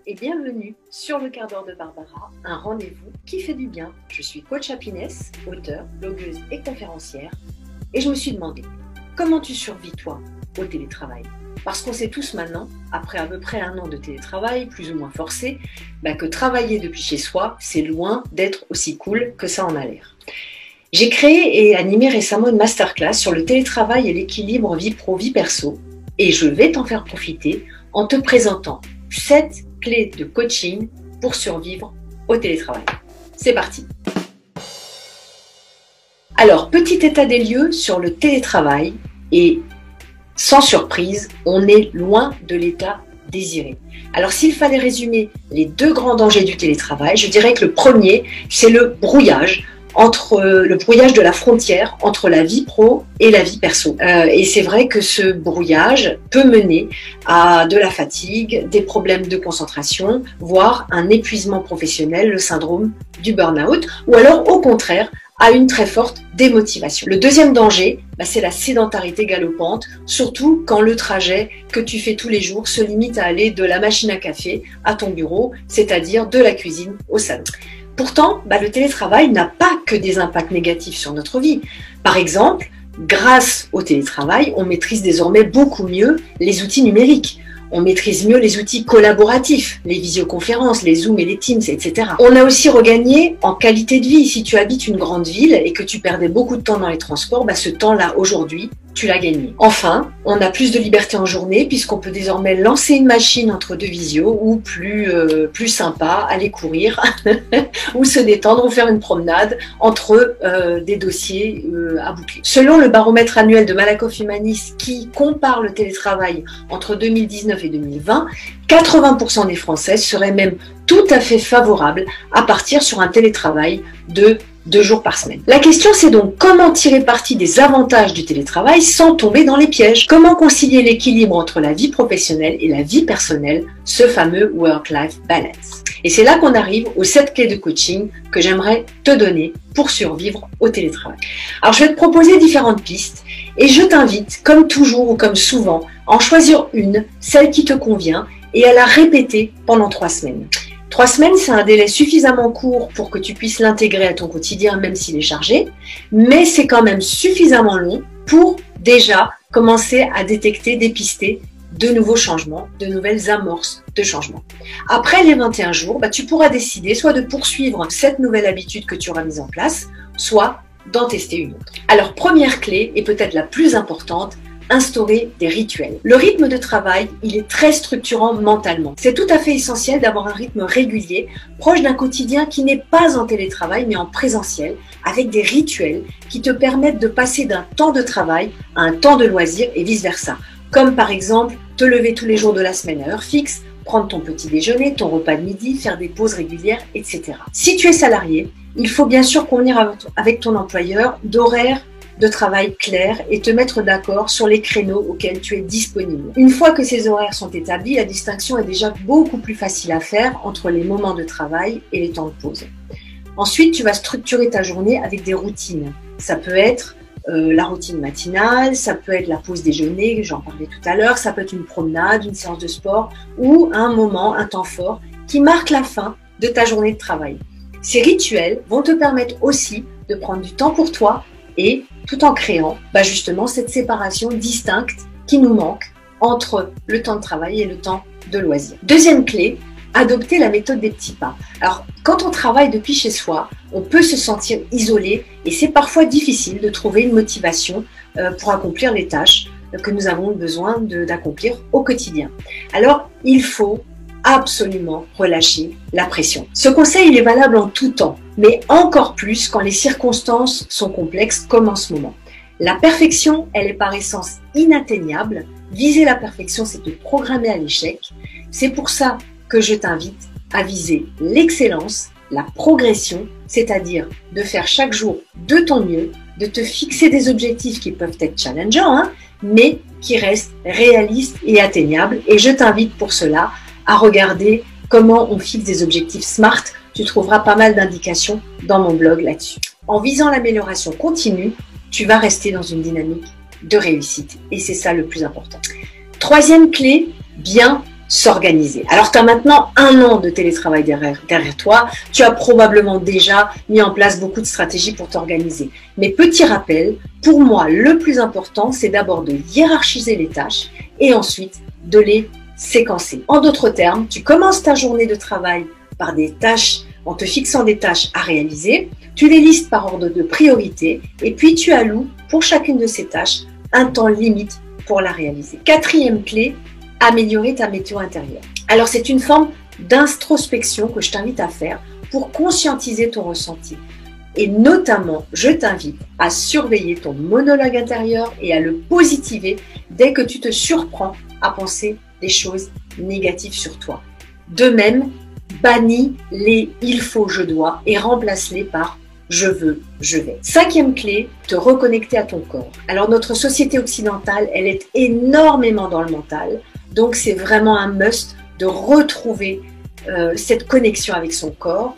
et bienvenue sur le quart d'heure de Barbara, un rendez-vous qui fait du bien. Je suis coach happiness, auteure, blogueuse et conférencière et je me suis demandé, comment tu survis toi au télétravail? Parce qu'on sait tous maintenant, après à peu près 1 an de télétravail, plus ou moins forcé, que travailler depuis chez soi, c'est loin d'être aussi cool que ça en a l'air. J'ai créé et animé récemment une masterclass sur le télétravail et l'équilibre vie pro-vie perso et je vais t'en faire profiter en te présentant 7 clés de coaching pour survivre au télétravail. C'est parti! Alors, petit état des lieux sur le télétravail et sans surprise, on est loin de l'état désiré. Alors, s'il fallait résumer les 2 grands dangers du télétravail, je dirais que le premier, c'est le brouillage de la frontière entre la vie pro et la vie perso. Et c'est vrai que ce brouillage peut mener à de la fatigue, des problèmes de concentration, voire un épuisement professionnel, le syndrome du burn-out, ou alors au contraire, à une très forte démotivation. Le deuxième danger, c'est la sédentarité galopante, surtout quand le trajet que tu fais tous les jours se limite à aller de la machine à café à ton bureau, c'est-à-dire de la cuisine au salon. Pourtant, le télétravail n'a pas que des impacts négatifs sur notre vie. Par exemple, grâce au télétravail, on maîtrise désormais beaucoup mieux les outils numériques. On maîtrise mieux les outils collaboratifs, les visioconférences, les Zoom et les Teams, etc. On a aussi regagné en qualité de vie. Si tu habites une grande ville et que tu perdais beaucoup de temps dans les transports, ce temps-là, aujourd'hui, tu l'as gagné. Enfin, on a plus de liberté en journée puisqu'on peut désormais lancer une machine entre 2 visios ou plus sympa, aller courir ou se détendre ou faire une promenade entre des dossiers à boucler. Selon le baromètre annuel de Malakoff Humanis qui compare le télétravail entre 2019 et 2020, 80% des Français seraient même tout à fait favorables à partir sur un télétravail de 2 jours par semaine. La question, c'est donc comment tirer parti des avantages du télétravail sans tomber dans les pièges. Comment concilier l'équilibre entre la vie professionnelle et la vie personnelle, ce fameux work-life balance. Et c'est là qu'on arrive aux 7 clés de coaching que j'aimerais te donner pour survivre au télétravail. Alors, je vais te proposer différentes pistes et je t'invite, comme toujours ou comme souvent, à en choisir une, celle qui te convient, et à la répéter pendant 3 semaines. 3 semaines, c'est un délai suffisamment court pour que tu puisses l'intégrer à ton quotidien, même s'il est chargé, mais c'est quand même suffisamment long pour déjà commencer à détecter, dépister de nouveaux changements, de nouvelles amorces de changement. Après les 21 jours, tu pourras décider soit de poursuivre cette nouvelle habitude que tu auras mise en place, soit d'en tester une autre. Alors, première clé, et peut-être la plus importante, instaurer des rituels. Le rythme de travail, il est très structurant mentalement. C'est tout à fait essentiel d'avoir un rythme régulier, proche d'un quotidien qui n'est pas en télétravail mais en présentiel, avec des rituels qui te permettent de passer d'un temps de travail à un temps de loisir et vice-versa. Comme par exemple, te lever tous les jours de la semaine à heure fixe, prendre ton petit déjeuner, ton repas de midi, faire des pauses régulières, etc. Si tu es salarié, il faut bien sûr convenir avec ton employeur d'horaires de travail clair et te mettre d'accord sur les créneaux auxquels tu es disponible. Une fois que ces horaires sont établis, la distinction est déjà beaucoup plus facile à faire entre les moments de travail et les temps de pause. Ensuite, tu vas structurer ta journée avec des routines. Ça peut être la routine matinale, ça peut être la pause déjeuner, j'en parlais tout à l'heure, ça peut être une promenade, une séance de sport ou un moment, un temps fort qui marque la fin de ta journée de travail. Ces rituels vont te permettre aussi de prendre du temps pour toi et tout en créant justement cette séparation distincte qui nous manque entre le temps de travail et le temps de loisir. Deuxième clé, adopter la méthode des petits pas. Alors, quand on travaille depuis chez soi, on peut se sentir isolé et c'est parfois difficile de trouver une motivation pour accomplir les tâches que nous avons besoin d'accomplir au quotidien. Alors, il faut absolument relâcher la pression. Ce conseil, il est valable en tout temps, mais encore plus quand les circonstances sont complexes comme en ce moment. La perfection, elle est par essence inatteignable. Viser la perfection, c'est te programmer à l'échec. C'est pour ça que je t'invite à viser l'excellence, la progression, c'est-à-dire de faire chaque jour de ton mieux, de te fixer des objectifs qui peuvent être challengeants, mais qui restent réalistes et atteignables. Et je t'invite pour cela à regarder comment on fixe des objectifs SMART. Tu trouveras pas mal d'indications dans mon blog là-dessus. En visant l'amélioration continue, tu vas rester dans une dynamique de réussite. Et c'est ça le plus important. Troisième clé, bien s'organiser. Alors, tu as maintenant 1 an de télétravail derrière toi. Tu as probablement déjà mis en place beaucoup de stratégies pour t'organiser. Mais petit rappel, pour moi, le plus important, c'est d'abord de hiérarchiser les tâches et ensuite de les séquencer. En d'autres termes, tu commences ta journée de travail par des tâches, en te fixant des tâches à réaliser. Tu les listes par ordre de priorité et puis tu alloues pour chacune de ces tâches un temps limite pour la réaliser. 4e clé, améliorer ta météo intérieure. Alors, c'est une forme d'introspection que je t'invite à faire pour conscientiser ton ressenti. Et notamment, je t'invite à surveiller ton monologue intérieur et à le positiver dès que tu te surprends à penser des choses négatives sur toi. De même, bannis les « il faut, je dois » et remplace-les par « je veux, je vais ». 5e clé, te reconnecter à ton corps. Alors, notre société occidentale, elle est énormément dans le mental. Donc, c'est vraiment un must de retrouver cette connexion avec son corps.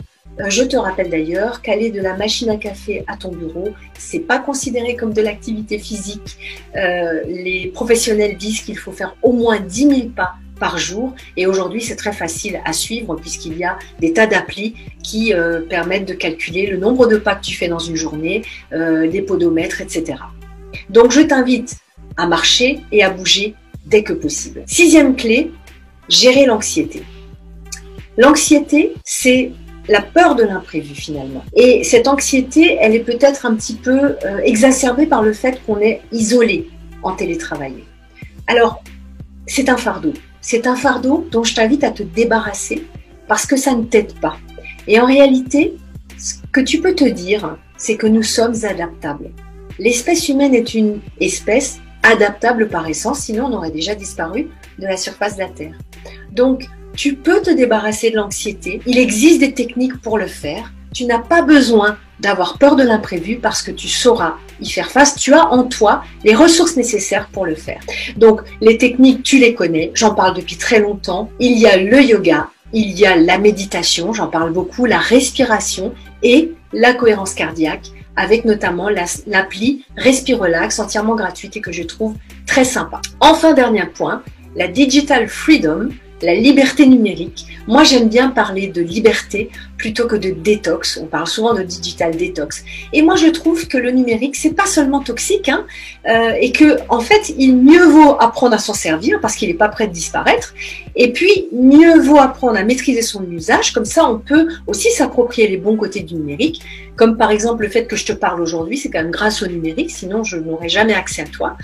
Je te rappelle d'ailleurs qu'aller de la machine à café à ton bureau, c'est pas considéré comme de l'activité physique. Les professionnels disent qu'il faut faire au moins 10 000 pas par jour. Et aujourd'hui, c'est très facile à suivre puisqu'il y a des tas d'applis qui permettent de calculer le nombre de pas que tu fais dans une journée, des podomètres, etc. Donc, je t'invite à marcher et à bouger dès que possible. 6e clé, gérer l'anxiété. L'anxiété, c'est la peur de l'imprévu finalement. Et cette anxiété, elle est peut-être un petit peu exacerbée par le fait qu'on est isolé en télétravail. Alors, c'est un fardeau. C'est un fardeau dont je t'invite à te débarrasser parce que ça ne t'aide pas. Et en réalité, ce que tu peux te dire, c'est que nous sommes adaptables. L'espèce humaine est une espèce adaptable par essence, sinon on aurait déjà disparu de la surface de la Terre. Donc, tu peux te débarrasser de l'anxiété. Il existe des techniques pour le faire. Tu n'as pas besoin d'avoir peur de l'imprévu parce que tu sauras y faire face. Tu as en toi les ressources nécessaires pour le faire. Donc, les techniques, tu les connais. J'en parle depuis très longtemps. Il y a le yoga, il y a la méditation, j'en parle beaucoup, la respiration et la cohérence cardiaque, avec notamment l'appli Respirelax, entièrement gratuite et que je trouve très sympa. Enfin, dernier point, la digital freedom, la liberté numérique. Moi, j'aime bien parler de liberté plutôt que de détox. On parle souvent de digital détox. Et moi, je trouve que le numérique, c'est pas seulement toxique, et que, en fait, il mieux vaut apprendre à s'en servir parce qu'il n'est pas prêt de disparaître. Et puis, mieux vaut apprendre à maîtriser son usage. Comme ça, on peut aussi s'approprier les bons côtés du numérique. Comme par exemple, le fait que je te parle aujourd'hui, c'est quand même grâce au numérique. Sinon, je n'aurais jamais accès à toi.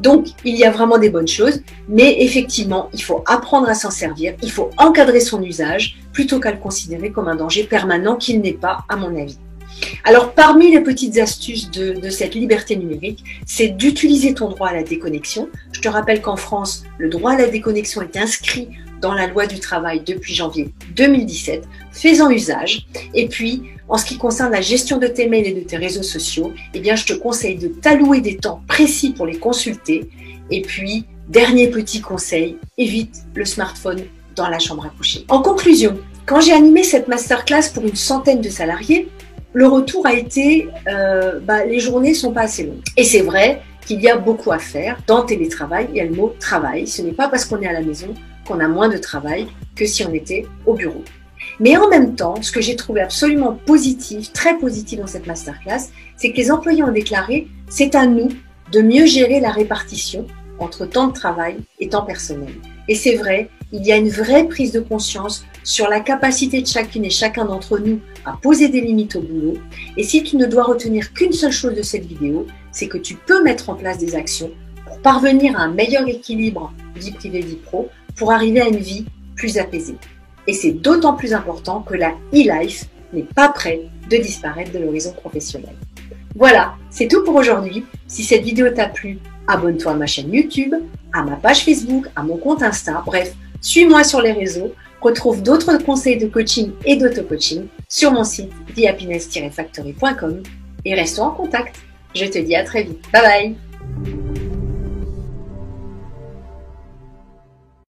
Donc, il y a vraiment des bonnes choses. Mais effectivement, il faut apprendre à s'en servir. Il faut encadrer son usage plutôt qu'à le considérer comme un danger permanent qu'il n'est pas, à mon avis. Alors, parmi les petites astuces de cette liberté numérique, c'est d'utiliser ton droit à la déconnexion. Je te rappelle qu'en France, le droit à la déconnexion est inscrit dans la loi du travail depuis janvier 2017. Fais-en usage. Et puis, en ce qui concerne la gestion de tes mails et de tes réseaux sociaux, eh bien, je te conseille de t'allouer des temps précis pour les consulter. Et puis, dernier petit conseil, évite le smartphone dans la chambre à coucher. En conclusion, quand j'ai animé cette masterclass pour une centaine de salariés, le retour a été les journées sont pas assez longues. Et c'est vrai qu'il y a beaucoup à faire. Dans le télétravail, il y a le mot travail. Ce n'est pas parce qu'on est à la maison qu'on a moins de travail que si on était au bureau. Mais en même temps, ce que j'ai trouvé absolument positif, très positif dans cette masterclass, c'est que les employés ont déclaré « c'est à nous de mieux gérer la répartition entre temps de travail et temps personnel ». Et c'est vrai, il y a une vraie prise de conscience sur la capacité de chacune et chacun d'entre nous à poser des limites au boulot. Et si tu ne dois retenir qu'une seule chose de cette vidéo, c'est que tu peux mettre en place des actions pour parvenir à un meilleur équilibre vie privée-vie pro, pour arriver à une vie plus apaisée. Et c'est d'autant plus important que la e-life n'est pas près de disparaître de l'horizon professionnel. Voilà, c'est tout pour aujourd'hui. Si cette vidéo t'a plu, abonne-toi à ma chaîne YouTube, à ma page Facebook, à mon compte Insta. Bref, suis-moi sur les réseaux. Retrouve d'autres conseils de coaching et d'auto-coaching sur mon site thehappiness-factory.com et restons en contact. Je te dis à très vite. Bye bye!